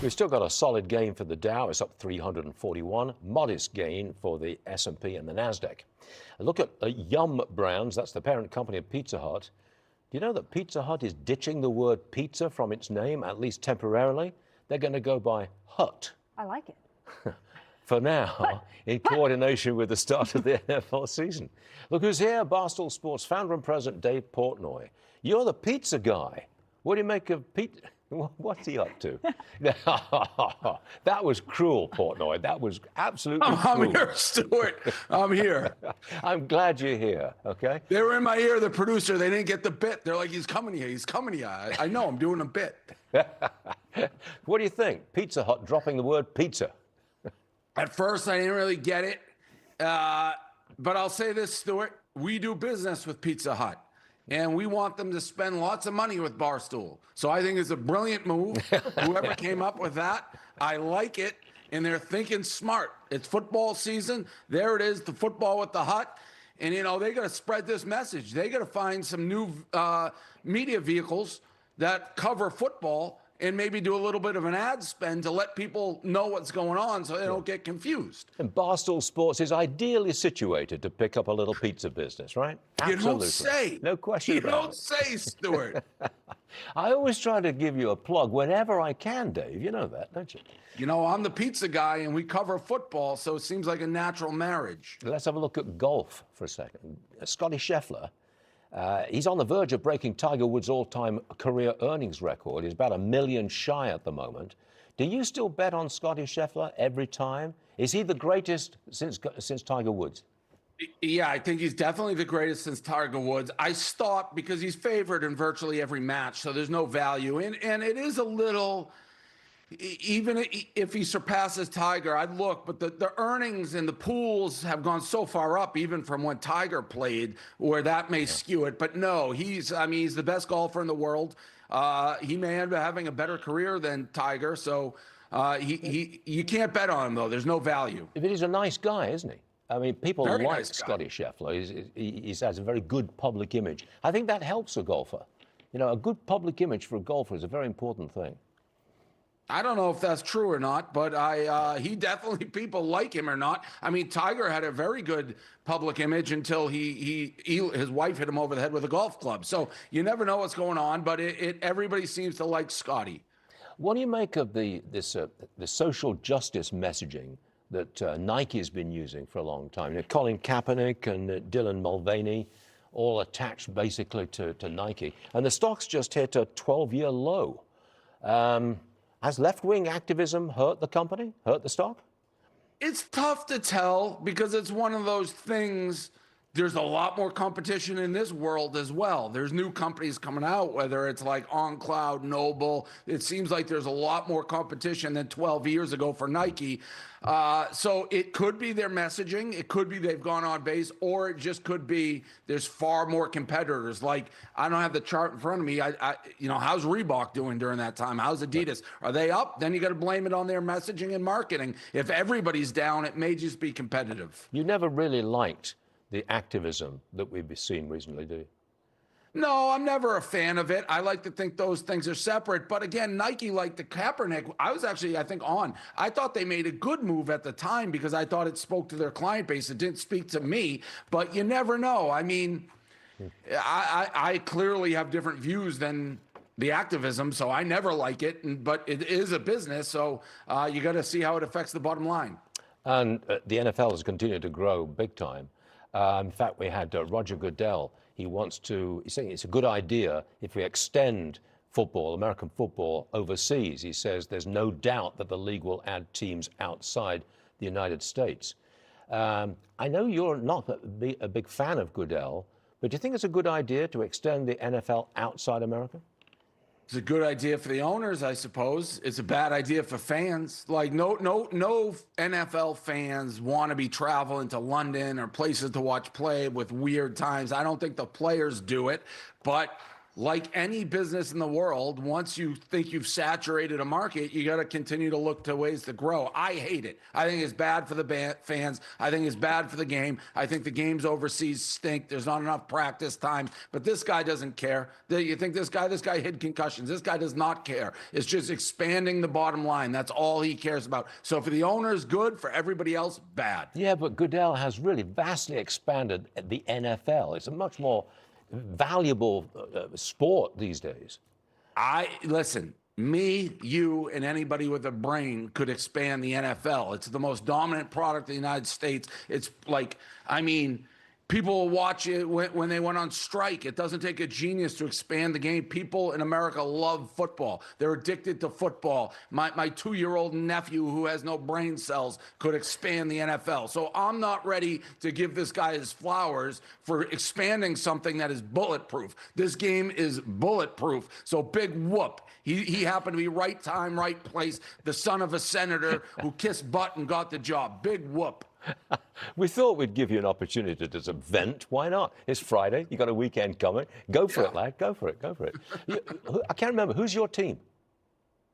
We've still got a solid gain for the Dow. It's up 341. Modest gain for the S&P and the Nasdaq. A look at Yum Brands. That's the parent company of Pizza Hut. Do you know that Pizza Hut is ditching the word pizza from its name, at least temporarily? They're going to go by Hut. I like it. For now, in coordination with the start of the NFL season. Look who's here, Barstool Sports founder and president Dave Portnoy. You're the pizza guy. What do you make of pizza? What's he up to? That was cruel, Portnoy. That was absolutely cruel. I'm here, Stuart. I'm here. I'm glad you're here, okay? They were in my ear, the producer. They didn't get the bit. They're like, he's coming here. He's coming here. I know. I'm doing a bit. What do you think? Pizza Hut dropping the word pizza. At first, I didn't really get it. But I'll say this, Stuart. We do business with Pizza Hut. And we want them to spend lots of money with Barstool. So I think it's a brilliant move. Whoever came up with that, I like it. And they're thinking smart. It's football season. There it is, the football with the Hut. And, you know, they got to spread this message. They got to find some new media vehicles that cover football and maybe do a little bit of an ad spend to let people know what's going on so they don't get confused. And Barstool Sports is ideally situated to pick up a little pizza business, right? Absolutely. You don't say. No question about it. You don't say, Stuart. I always try to give you a plug whenever I can, Dave. You know that, don't you? You know, I'm the pizza guy and we cover football, so it seems like a natural marriage. Let's have a look at golf for a second. Scottie Scheffler. He's on the verge of breaking Tiger Woods' all-time career earnings record. He's about $1 million shy at the moment. Do you still bet on Scottie Scheffler every time? Is he the greatest since Tiger Woods? Yeah, I think he's definitely the greatest since Tiger Woods. I stopped because he's favored in virtually every match, so there's no value. And it is a little, even if he surpasses Tiger, I'd look, but the earnings and the pools have gone so far up, even from when Tiger played, where that may skew it. But no, he's the best golfer in the world. He may end up having a better career than Tiger, so you can't bet on him, though. There's no value. But he's a nice guy, isn't he? I mean, people Very like nice guy. Scottie Scheffler. He has a very good public image. I think that helps a golfer. You know, a good public image for a golfer is a very important thing. I don't know if that's true or not, but he definitely, people like him or not. I mean, Tiger had a very good public image until his wife hit him over the head with a golf club. So you never know what's going on, but everybody seems to like Scottie. What do you make of the social justice messaging that Nike has been using for a long time? You know, Colin Kaepernick and Dylan Mulvaney, all attached basically to Nike. And the stock's just hit a 12-year low. Has left-wing activism hurt the company, hurt the stock? It's tough to tell because it's one of those things. There's a lot more competition in this world as well. There's new companies coming out, whether it's like OnCloud, Noble. It seems like there's a lot more competition than 12 years ago for Nike. So it could be their messaging. It could be they've gone on base, or it just could be there's far more competitors. Like, I don't have the chart in front of me. How's Reebok doing during that time? How's Adidas? Are they up? Then you got to blame it on their messaging and marketing. If everybody's down, it may just be competitive. You never really liked the activism that we've seen recently, do you? No, I'm never a fan of it. I like to think those things are separate. But again, Nike, like the Kaepernick, I was actually, I think, on. I thought they made a good move at the time because I thought it spoke to their client base. It didn't speak to me, but you never know. I mean, I clearly have different views than the activism, so I never like it. But it is a business, so you got to see how it affects the bottom line. And the NFL has continued to grow big time. In fact, we had Roger Goodell. He's saying it's a good idea if we extend football, American football, overseas. He says there's no doubt that the league will add teams outside the United States. I know you're not a big fan of Goodell, but do you think it's a good idea to extend the NFL outside America? It's a good idea for the owners, I suppose. It's a bad idea for fans. Like, no NFL fans want to be traveling to London or places to watch play with weird times. I don't think the players do it, but like any business in the world, once you think you've saturated a market, you got to continue to look to ways to grow. I hate it. I think it's bad for the fans. I think it's bad for the game. I think the games overseas stink. There's not enough practice time. But this guy doesn't care. You think this guy hid concussions. This guy does not care. It's just expanding the bottom line. That's all he cares about. So for the owners, good. For everybody else, bad. Yeah, but Goodell has really vastly expanded the NFL. It's a much more valuable sport these days. Listen, me, you, and anybody with a brain could expand the NFL. It's the most dominant product in the United States. It's like, I mean, people will watch it when they went on strike. It doesn't take a genius to expand the game. People in America love football. They're addicted to football. My 2-year-old nephew who has no brain cells could expand the NFL. So I'm not ready to give this guy his flowers for expanding something that is bulletproof. This game is bulletproof. So big whoop. He happened to be right time, right place, the son of a senator who kissed butt and got the job. Big whoop. We thought we'd give you an opportunity to vent. Why not? It's Friday. You got a weekend coming. Go for it, lad. Go for it. Go for it. I can't remember. Who's your team?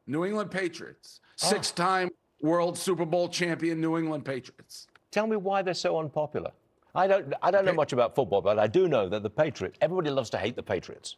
New England Patriots. 6-time World Super Bowl champion New England Patriots. Tell me why they're so unpopular. I don't know much about football, but I do know that the Patriots, everybody loves to hate the Patriots.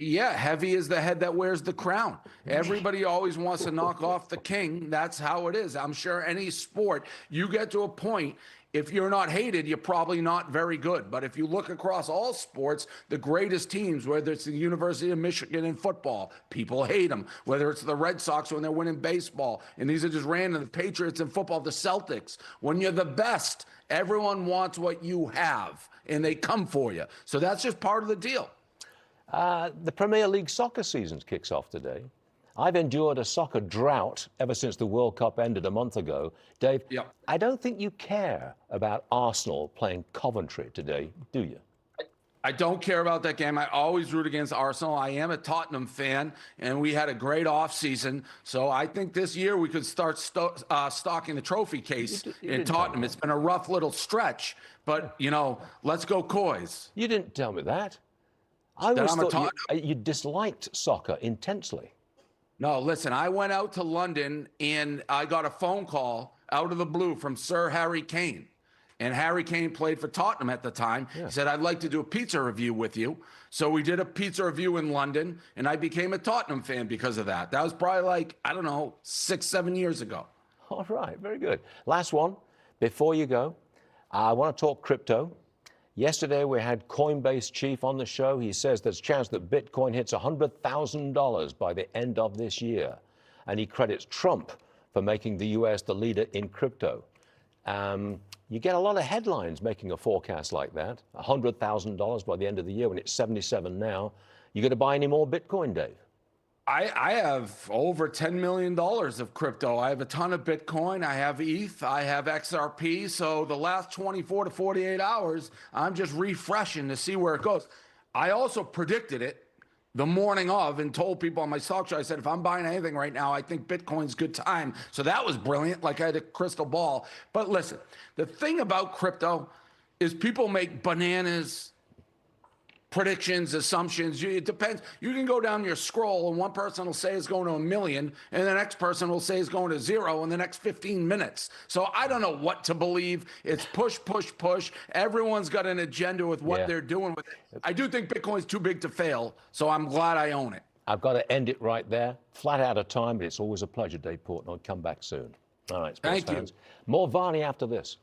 Yeah, heavy is the head that wears the crown. Everybody always wants to knock off the king. That's how it is. I'm sure any sport, you get to a point, if you're not hated, you're probably not very good. But if you look across all sports, the greatest teams, whether it's the University of Michigan in football, people hate them. Whether it's the Red Sox when they're winning baseball, and these are just random, the Patriots in football, the Celtics. When you're the best, everyone wants what you have, and they come for you. So that's just part of the deal. The Premier League soccer season kicks off today. I've endured a soccer drought ever since the World Cup ended a month ago. Dave, I don't think you care about Arsenal playing Coventry today, do you? I don't care about that game. I always root against Arsenal. I am a Tottenham fan, and we had a great offseason. So I think this year we could start stocking the trophy case in Tottenham. It's been a rough little stretch, but, you know, let's go Coys. You didn't tell me that. I always thought you disliked soccer intensely. No, listen, I went out to London and I got a phone call out of the blue from Sir Harry Kane. And Harry Kane played for Tottenham at the time. Yeah. He said, I'd like to do a pizza review with you. So we did a pizza review in London, and I became a Tottenham fan because of that. That was probably like, I don't know, 6-7 years ago. All right, very good. Last one, before you go, I want to talk crypto. Yesterday, we had Coinbase chief on the show. He says there's a chance that Bitcoin hits $100,000 by the end of this year. And he credits Trump for making the U.S. the leader in crypto. You get a lot of headlines making a forecast like that. $100,000 by the end of the year when it's 77 now. You going to buy any more Bitcoin, Dave? I have over $10 million of crypto. I have a ton of Bitcoin. I have ETH. I have XRP. So the last 24 to 48 hours, I'm just refreshing to see where it goes. I also predicted it the morning of and told people on my stock show, I said, if I'm buying anything right now, I think Bitcoin's good time. So that was brilliant. Like I had a crystal ball. But listen, the thing about crypto is people make bananas predictions, assumptions. It depends. You can go down your scroll and one person will say it's going to 1 million and the next person will say it's going to 0 in the next 15 minutes. So I don't know what to believe. It's push, push, push. Everyone's got an agenda with what they're doing with it. I do think Bitcoin's too big to fail, so I'm glad I own it. I've got to end it right there. Flat out of time, but it's always a pleasure, Dave Portnoy. Come back soon. All right, sports fans. More Varney after this.